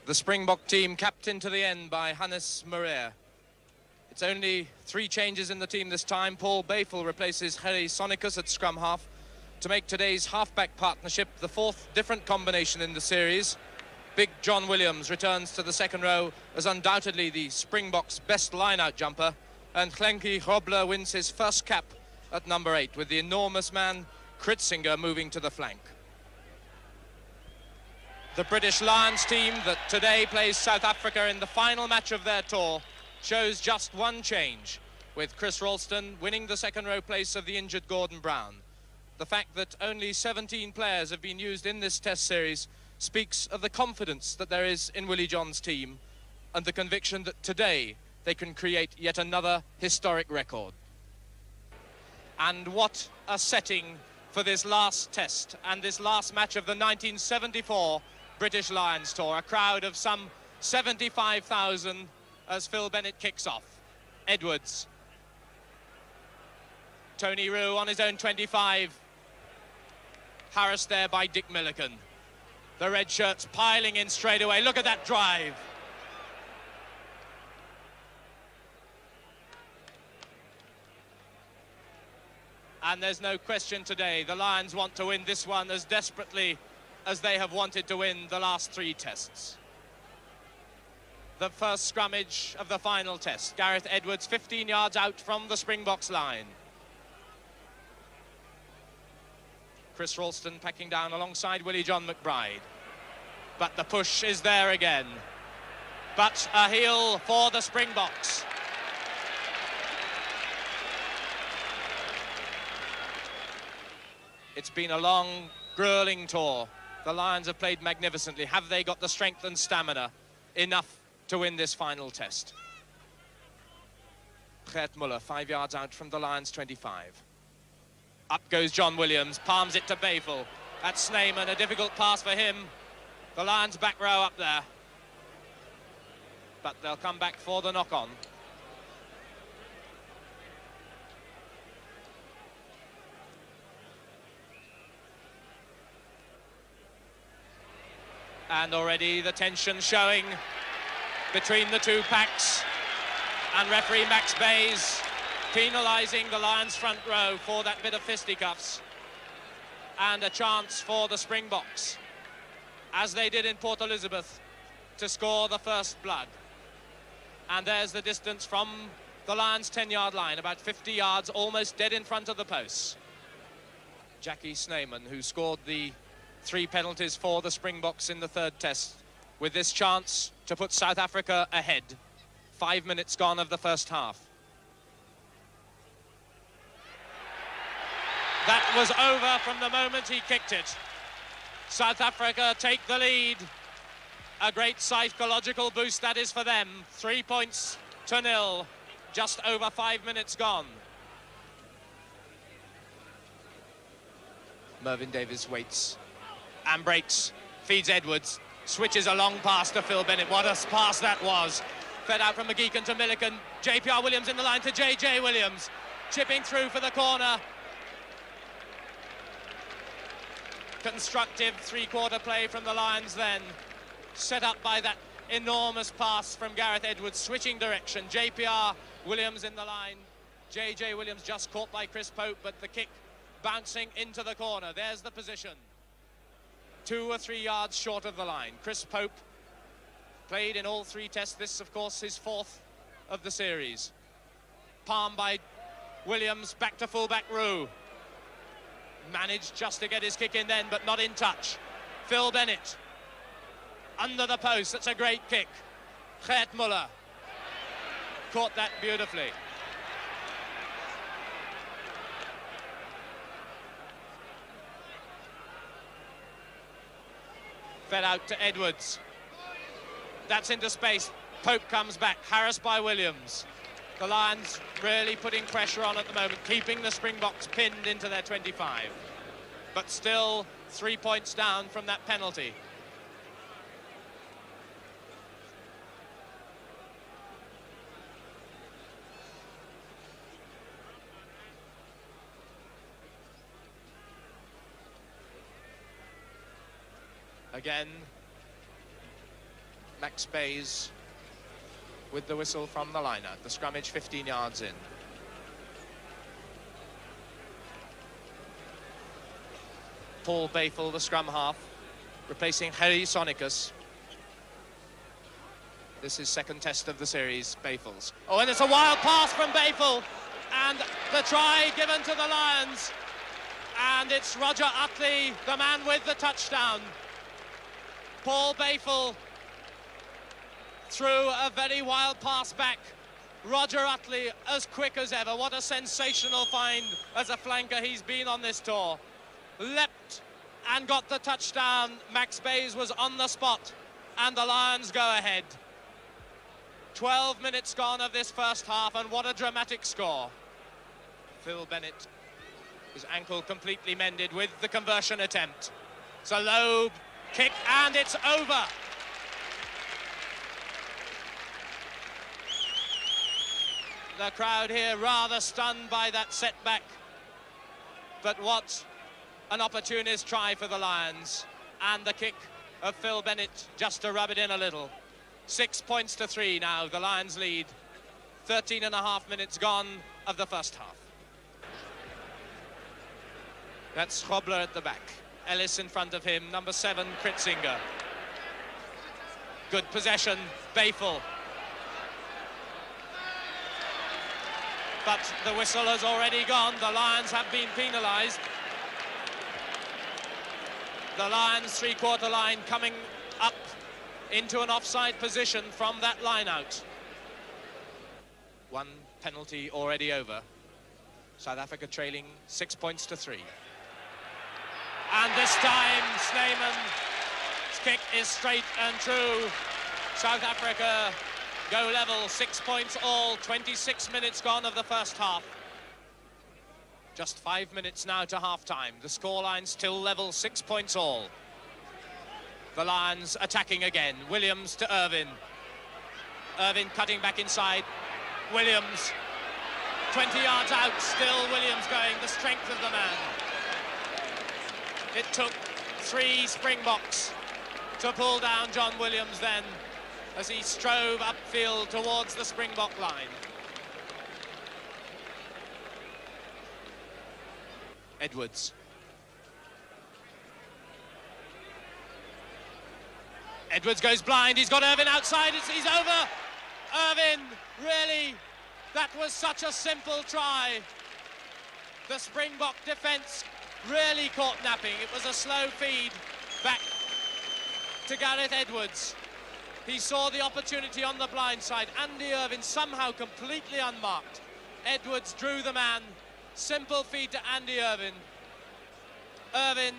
The Springbok team capped into the end by Hannes Maria. It's only 3 changes in the team this time. Paul Bayfel replaces Harry Sonicus at scrum half to make today's halfback partnership the 4th different combination in the series. Big John Williams returns to the second row as undoubtedly the Springboks' best line-out jumper, and Klenki Grobler wins his first cap at number 8, with the enormous man Kritzinger moving to the flank. The British Lions team that today plays South Africa in the final match of their tour shows just one change, with Chris Ralston winning the second row place of the injured Gordon Brown. The fact that only 17 players have been used in this test series speaks of the confidence that there is in Willie John's team and the conviction that today they can create yet another historic record. And what a setting for this last test and this last match of the 1974 British Lions tour. A crowd of some 75,000 as Phil Bennett kicks off. Edwards. Tony Rue on his own 25. Harassed there by Dick Milliken. The red shirts piling in straight away. Look at that drive. And there's no question today, the Lions want to win this one as desperately as they have wanted to win the last 3 tests. The first scrummage of the final test. Gareth Edwards 15 yards out from the Springboks line. Chris Ralston packing down alongside Willie John McBride. But the push is there again. But a heel for the Springboks. It's been a long, grueling tour. The Lions have played magnificently. Have they got the strength and stamina enough to win this final test? Gert Muller, 5 yards out from the Lions' 25. Up goes John Williams, palms it to Bayfel. That's Snyman, a difficult pass for him. The Lions' back row up there. But they'll come back for the knock-on. And already the tension showing between the 2 packs, and referee Max Bays penalising the Lions' front row for that bit of fisticuffs, and a chance for the Springboks, as they did in Port Elizabeth, to score the first blood. And there's the distance from the Lions' 10-yard line, about 50 yards, almost dead in front of the posts. Jackie Snyman, who scored the 3 penalties for the Springboks in the 3rd test, with this chance to put South Africa ahead. 5 minutes gone of the first half. That was over from the moment he kicked it. South Africa take the lead. A great psychological boost that is for them. 3 points to 0. Just over 5 minutes gone. Mervyn Davies waits and breaks, feeds Edwards, switches a long pass to Phil Bennett. What a pass that was. Fed out from McGeechan to Milliken. JPR Williams in the line to JJ Williams. Chipping through for the corner. Constructive 3-quarter play from the Lions then. Set up by that enormous pass from Gareth Edwards, switching direction. JPR Williams in the line. JJ Williams just caught by Chris Pope, but the kick bouncing into the corner. There's the position. 2 or 3 yards short of the line. Chris Pope played in all 3 tests. This, of course, his 4th of the series. Palm by Williams, back to fullback Rue. Managed just to get his kick in then, but not in touch. Phil Bennett under the post. That's a great kick. Gert Muller caught that beautifully. Fed out to Edwards. That's into space. Pope comes back, harassed by Williams. The Lions really putting pressure on at the moment, keeping the Springboks pinned into their 25. But still 3 points down from that penalty. Again, Max Bays with the whistle from the line-out. The scrummage 15 yards in. Paul Bayful, the scrum half, replacing Harry Sonicus. This is second test of the series, Bayful's. Oh, and it's a wild pass from Bayful, and the try given to the Lions. And it's Roger Utley, the man with the touchdown. Paul Bayful threw a very wild pass back. Roger Utley, as quick as ever. What a sensational find as a flanker he's been on this tour. Leapt and got the touchdown. Max Bays was on the spot, and the Lions go ahead. 12 minutes gone of this first half, and what a dramatic score. Phil Bennett, his ankle completely mended with the conversion attempt. It's a low kick, and it's over. The crowd here rather stunned by that setback. But what an opportunist try for the Lions. And the kick of Phil Bennett just to rub it in a little. 6 points to 3 now, the Lions lead. 13.5 minutes gone of the first half. That's Grobler at the back. Ellis in front of him, number 7, Kritzinger. Good possession, Bayful. But the whistle has already gone. The Lions have been penalised. The Lions three-quarter line coming up into an offside position from that line-out. One penalty already over. South Africa trailing 6 points to 3. And this time, Snyman's kick is straight and true. South Africa go level, 6 points all, 26 minutes gone of the first half. Just 5 minutes now to half-time. The scoreline still level, 6 points all. The Lions attacking again. Williams to Irvin. Irvin cutting back inside. Williams, 20 yards out, still Williams going, the strength of the man. It took 3 Springboks to pull down John Williams then, as he strove upfield towards the Springbok line. Edwards. Edwards goes blind, he's got Irvin outside, he's over. Irvin, really, that was such a simple try. The Springbok defence really caught napping. It was a slow feed back to Gareth Edwards. He saw the opportunity on the blind side. Andy Irvin somehow completely unmarked. Edwards drew the man. Simple feed to Andy Irvin. Irvin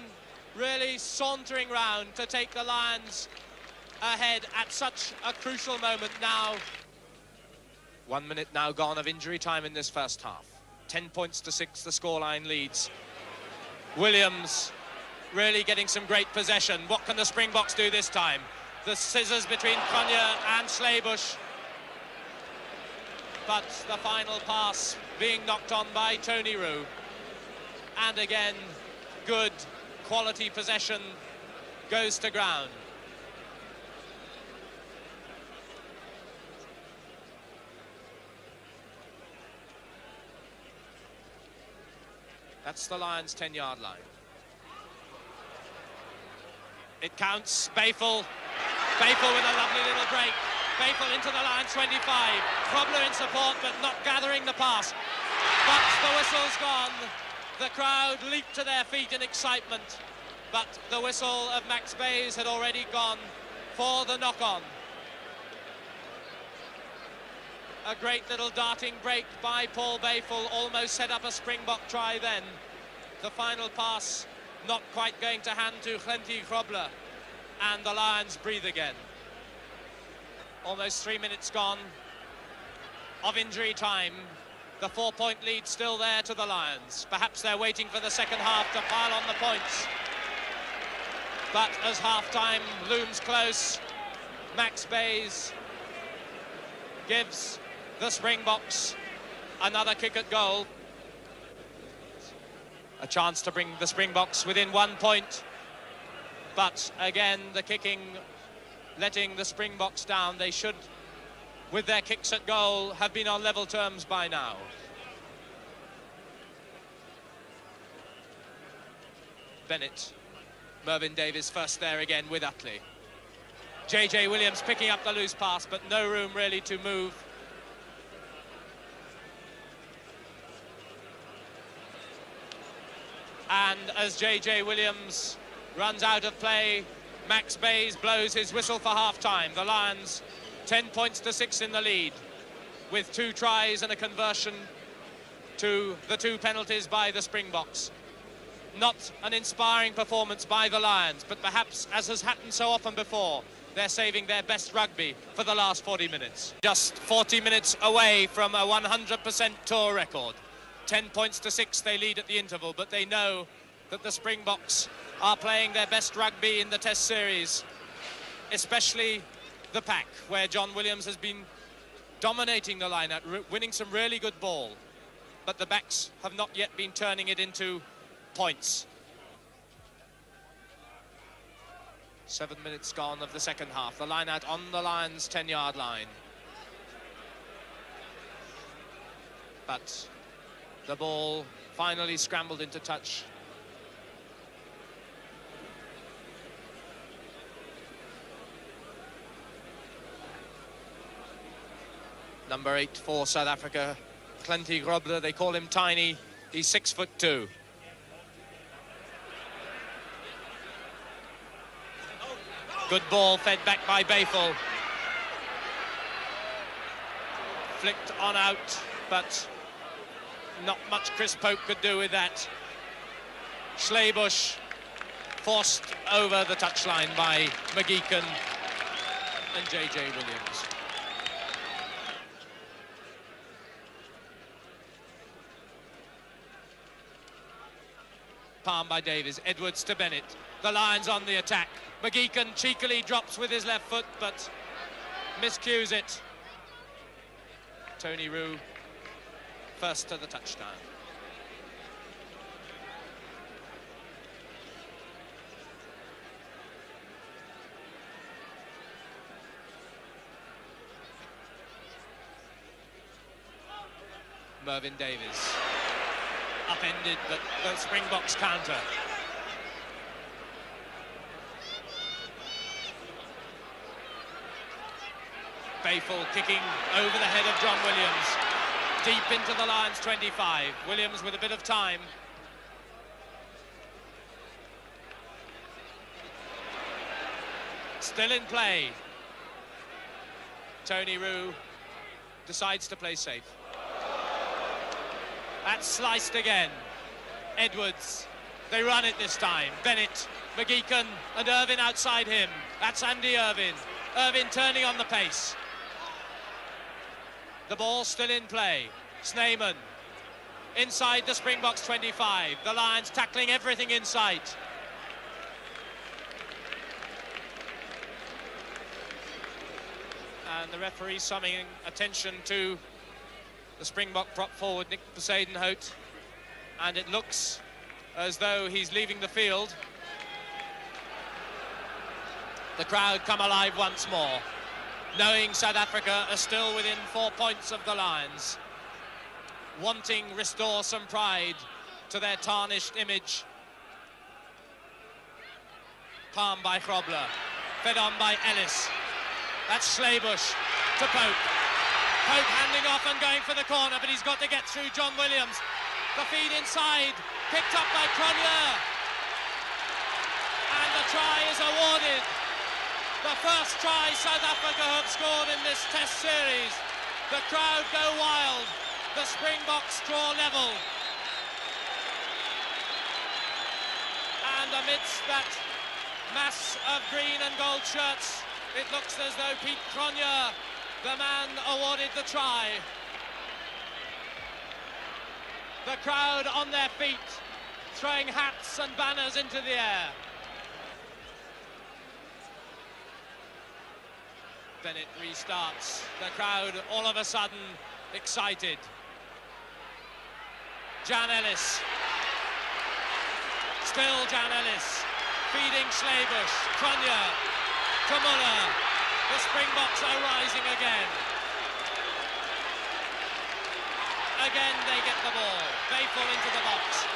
really sauntering round to take the Lions ahead at such a crucial moment now. 1 minute now gone of injury time in this first half. 10 points to 6, the scoreline leads. Williams really getting some great possession. What can the Springboks do this time? The scissors between Cronje and Sleibush. But the final pass being knocked on by Tony Rue. And again, good quality possession goes to ground. That's the Lions' 10-yard line. It counts. Bayful. Bayful with a lovely little break. Bayful into the Lions' 25. Grobler in support, but not gathering the pass. But the whistle's gone. The crowd leaped to their feet in excitement. But the whistle of Max Bays had already gone for the knock-on. A great little darting break by Paul Bayful, almost set up a Springbok try then. The final pass not quite going to hand to Glentie Grobler, and the Lions breathe again. Almost 3 minutes gone of injury time. The 4-point lead still there to the Lions. Perhaps they're waiting for the second half to pile on the points. But as half-time looms close, Max Bays gives the Springboks another kick at goal. A chance to bring the Springboks within 1 point. But again, the kicking letting the Springboks down. They should, with their kicks at goal, have been on level terms by now. Bennett, Mervyn Davies first there again with Utley. JJ Williams picking up the loose pass, but no room really to move. And as JJ Williams runs out of play, Max Bayes blows his whistle for half-time. The Lions 10 points to 6 in the lead, with 2 tries and a conversion to the 2 penalties by the Springboks. Not an inspiring performance by the Lions, but perhaps, as has happened so often before, they're saving their best rugby for the last 40 minutes. Just 40 minutes away from a 100% tour record. 10 points to 6 they lead at the interval, but they know that the Springboks are playing their best rugby in the Test series, especially the pack, where John Williams has been dominating the line-out, winning some really good ball, but the backs have not yet been turning it into points. 7 minutes gone of the second half. The line-out on the Lions' 10-yard line. But the ball finally scrambled into touch. Number 8 for South Africa, Clenty Grobler. They call him tiny. He's 6'2". Good ball fed back by Bayful. Flicked on out, but not much Chris Pope could do with that. Schleibusch forced over the touchline by McGeechan and JJ Williams. Palm by Davies, Edwards to Bennett. The Lions on the attack. McGeechan cheekily drops with his left foot, but miscues it. Tony Roux first to the touchdown. Mervyn Davies. Upended, but the Springboks counter. Bayful kicking over the head of John Williams. Deep into the Lions' 25. Williams with a bit of time. Still in play. Tony Roux decides to play safe. That's sliced again. Edwards. They run it this time. Bennett, McGeechan and Irvin outside him. That's Andy Irvin. Irvin turning on the pace. The ball still in play. Snyman inside the Springboks 25. The Lions tackling everything in sight. And the referee summoning attention to the Springbok prop forward, Nick Poseidon-Hout. And it looks as though he's leaving the field. The crowd come alive once more, knowing South Africa are still within 4 points of the Lions, wanting restore some pride to their tarnished image. Palm by Grobler, fed on by Ellis. That's Schleibusch to Pope. Pope handing off and going for the corner, but he's got to get through John Williams. The feed inside, picked up by Cronje. And the try is awarded. The first try South Africa have scored in this Test series. The crowd go wild. The Springboks draw level. And amidst that mass of green and gold shirts, it looks as though Pete Cronje, the man awarded the try. The crowd on their feet, throwing hats and banners into the air. Bennett restarts. The crowd all of a sudden excited. Jan Ellis. Still Jan Ellis. Feeding Schleibusch. Cronje. to Muller. The Springboks are rising again. Again they get the ball. They fall into the box.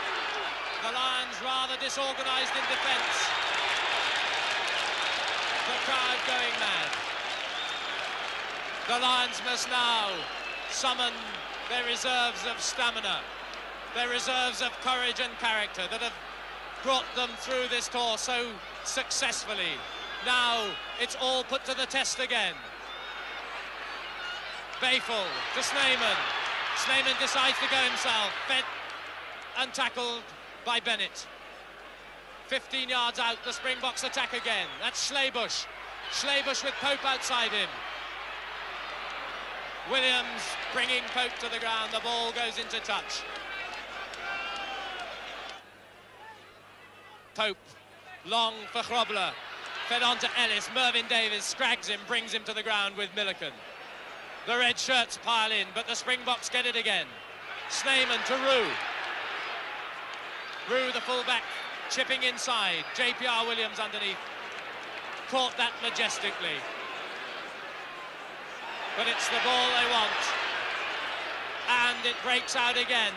The Lions rather disorganised in defence. The crowd going mad. The Lions must now summon their reserves of stamina, their reserves of courage and character that have brought them through this tour so successfully. Now it's all put to the test again. Bayful to Snyman. Snyman decides to go himself, fed and tackled by Bennett. 15 yards out, the Springboks attack again. That's Schlebusch. Schlebusch with Pope outside him. Williams bringing Pope to the ground. The ball goes into touch. Pope, long for Grobler. Fed on to Ellis. Mervyn Davies scrags him, brings him to the ground with Milliken. The red shirts pile in, but the Springboks get it again. Snyman to Roux. Roux, the fullback, chipping inside. JPR Williams underneath. Caught that majestically. But it's the ball they want. And it breaks out again.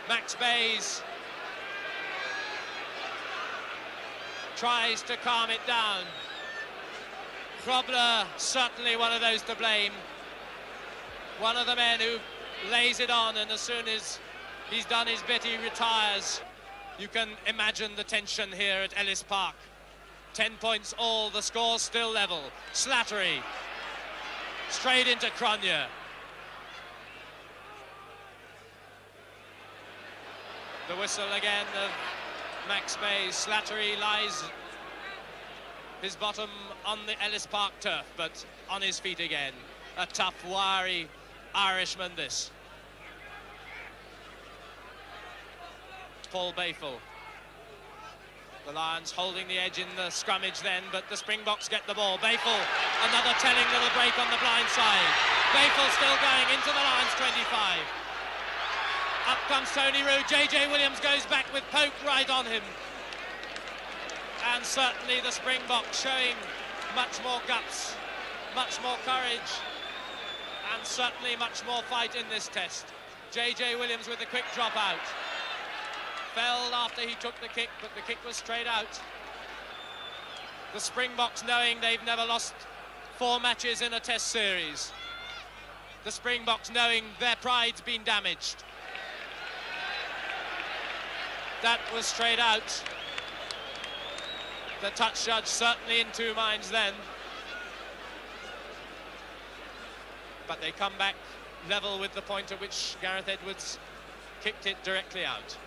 Max Bayes tries to calm it down. Grobler, certainly one of those to blame. One of the men who lays it on, and as soon as he's done his bit, he retires. You can imagine the tension here at Ellis Park. 10 points all, the score's still level. Slattery, straight into Cronje. The whistle again of Max Bayes. Slattery lies his bottom on the Ellis Park turf, but on his feet again. A tough, wiry Irishman, this. Paul Bayful. The Lions holding the edge in the scrummage then, but the Springboks get the ball. Bayful, another telling little break on the blind side. Bayful still going into the Lions 25. Up comes Tony Roux. JJ Williams goes back with Pope right on him. And certainly the Springboks showing much more guts, much more courage, and certainly much more fight in this test. JJ Williams with a quick drop out. Fell after he took the kick, but the kick was straight out. The Springboks knowing they've never lost 4 matches in a test series. The Springboks knowing their pride's been damaged. That was straight out. The touch judge certainly in 2 minds then. But they come back level with the point at which Gareth Edwards kicked it directly out.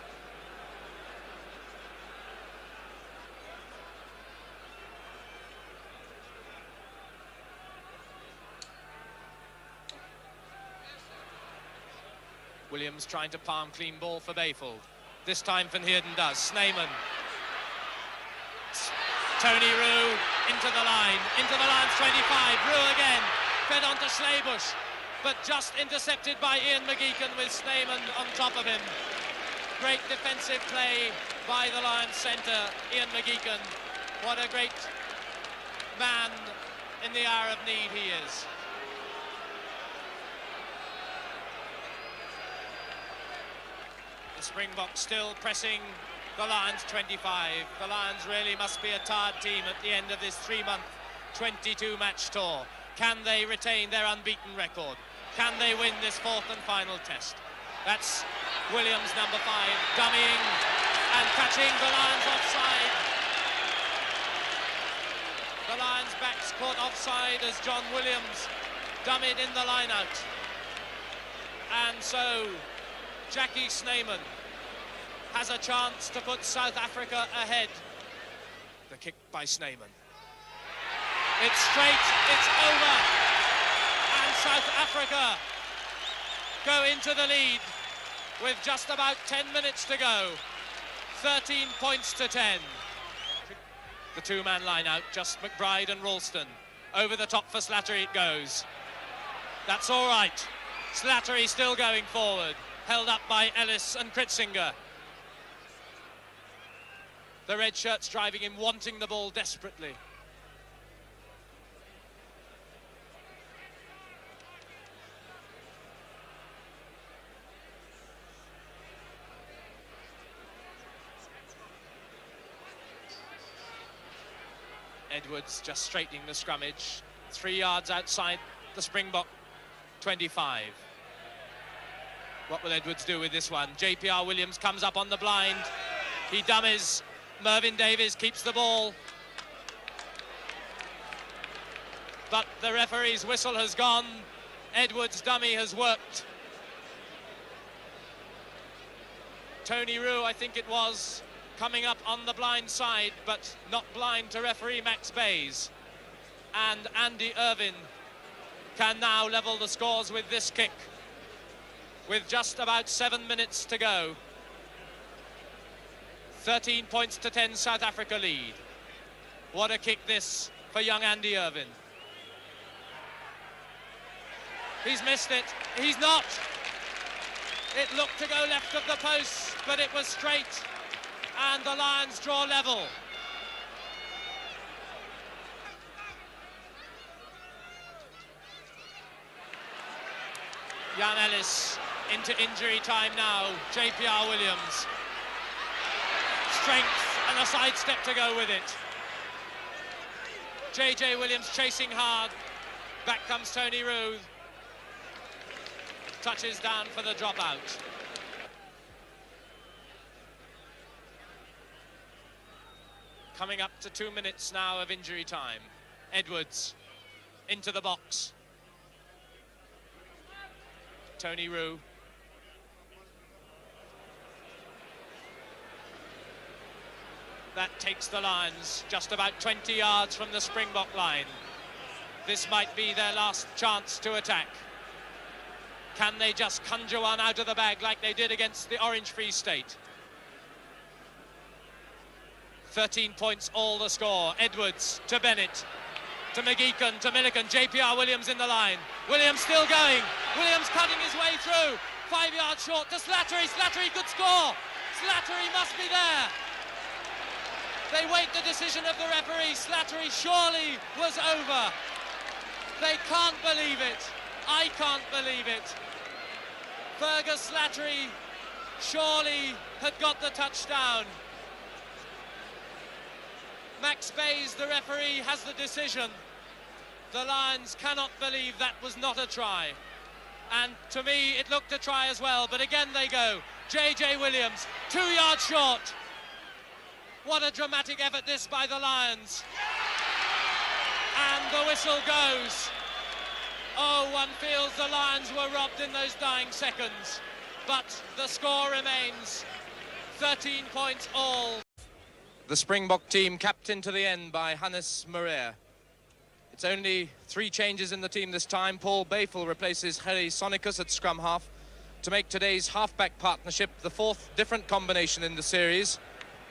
Williams trying to palm clean ball for Bayful. This time Van Heerden does. Snyman. Tony Roux into the line. Into the Lions 25. Roux again. Fed on to Schlebusch. But just intercepted by Ian McGeechan with Snyman on top of him. Great defensive play by the Lions centre, Ian McGeechan. What a great man in the hour of need he is. The Springboks still pressing the Lions 25. The Lions really must be a tired team at the end of this 3-month 22-match tour. Can they retain their unbeaten record? Can they win this 4th and final test? That's Williams, number 5, dummying and catching the Lions offside. The Lions' backs caught offside as John Williams dummied in the line-out. And so Jackie Snyman has a chance to put South Africa ahead. The kick by Snyman. It's straight, it's over. And South Africa go into the lead with just about 10 minutes to go. 13 points to 10. The 2-man line out, just McBride and Ralston. Over the top for Slattery it goes. That's all right. Slattery still going forward. Held up by Ellis and Kritzinger. The red shirts driving him, wanting the ball desperately. Edwards just straightening the scrummage, 3 yards outside the Springbok 25. What will Edwards do with this one? JPR Williams comes up on the blind. He dummies. Mervyn Davies keeps the ball. But the referee's whistle has gone. Edwards' dummy has worked. Tony Roux, I think it was, coming up on the blind side, but not blind to referee Max Bayes. And Andy Irvine can now level the scores with this kick, with just about 7 minutes to go. 13 points to 10, South Africa lead. What a kick this for young Andy Irvine. He's missed it. He's not. It looked to go left of the post, but it was straight. And the Lions draw level. Jan Ellis into injury time now. JPR Williams. Strength and a sidestep to go with it. JJ Williams chasing hard. Back comes Tony Roux. Touches down for the dropout. Coming up to 2 minutes now of injury time. Edwards into the box. Tony Roux. That takes the Lions just about 20 yards from the Springbok line. This might be their last chance to attack. Can they just conjure one out of the bag like they did against the Orange Free State? 13 points, all the score. Edwards to Bennett, to McGeechan, to Milliken. JPR Williams in the line. Williams still going. Williams cutting his way through. 5 yards short to Slattery. Slattery could score. Slattery must be there. They wait the decision of the referee. Slattery surely was over. They can't believe it. I can't believe it. Fergus Slattery surely had got the touchdown. Max Bayes, the referee, has the decision. The Lions cannot believe that was not a try. And to me, it looked a try as well, but again they go. JJ Williams, 2 yards short. What a dramatic effort this by the Lions. And the whistle goes. Oh, one feels the Lions were robbed in those dying seconds. But the score remains 13 points all. The Springbok team capped into the end by Hannes Morea. It's only 3 changes in the team this time. Paul Bayful replaces Harry Sonicus at scrum half to make today's halfback partnership the 4th different combination in the series.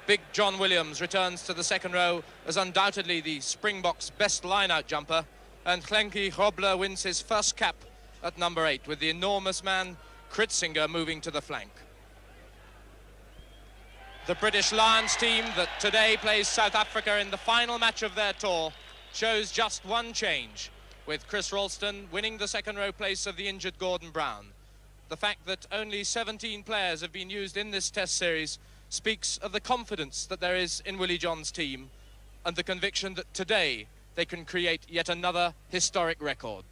Big John Williams returns to the second row as undoubtedly the Springboks' best line-out jumper, and Klenki Grobler wins his first cap at number 8, with the enormous man Kritzinger moving to the flank. The British Lions team that today plays South Africa in the final match of their tour shows just one change, with Chris Ralston winning the second row place of the injured Gordon Brown. The fact that only 17 players have been used in this test series speaks of the confidence that there is in Willie John's team and the conviction that today they can create yet another historic record.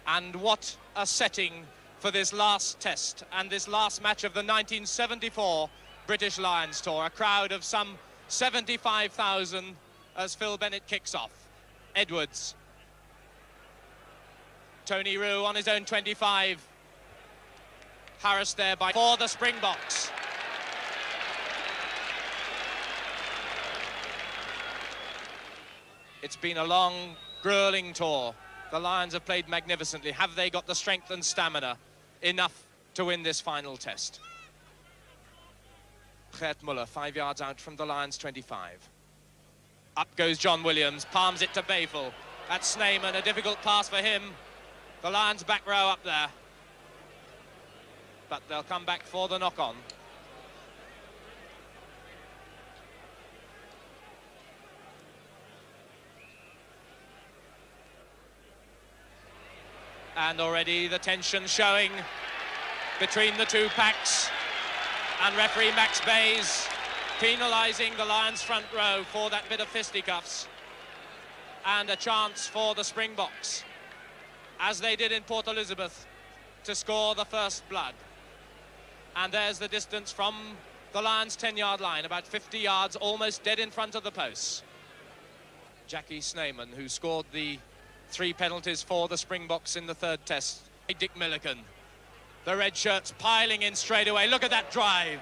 And what a setting for this last test and this last match of the 1974 British Lions tour. A crowd of some 75,000 as Phil Bennett kicks off. Edwards. Tony Roux on his own 25. Harassed there by for the Springboks. It's been a long, grueling tour. The Lions have played magnificently. Have they got the strength and stamina enough to win this final test? Gert Muller, 5 yards out from the Lions' 25. Up goes John Williams, palms it to Bayful. That's Snyman, a difficult pass for him. The Lions' back row up there. But they'll come back for the knock-on. And already the tension showing between the two packs, and referee Max Bayes penalising the Lions front row for that bit of fisticuffs, and a chance for the Springboks, as they did in Port Elizabeth, to score the first blood. And there's the distance from the Lions' 10-yard line, about 50 yards, almost dead in front of the posts. Jackie Snyman, who scored the 3 penalties for the Springboks in the third test. Dick Milliken. The red shirts piling in straight away. Look at that drive.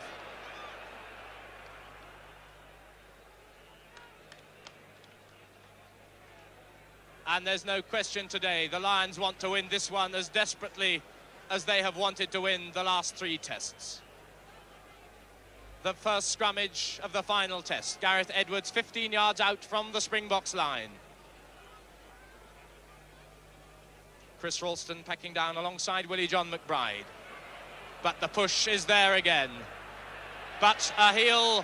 And there's no question today, the Lions want to win this one as desperately as they have wanted to win the last 3 tests. The first scrummage of the final test. Gareth Edwards 15 yards out from the Springboks line. Chris Ralston packing down alongside Willie John McBride. But the push is there again. But a heel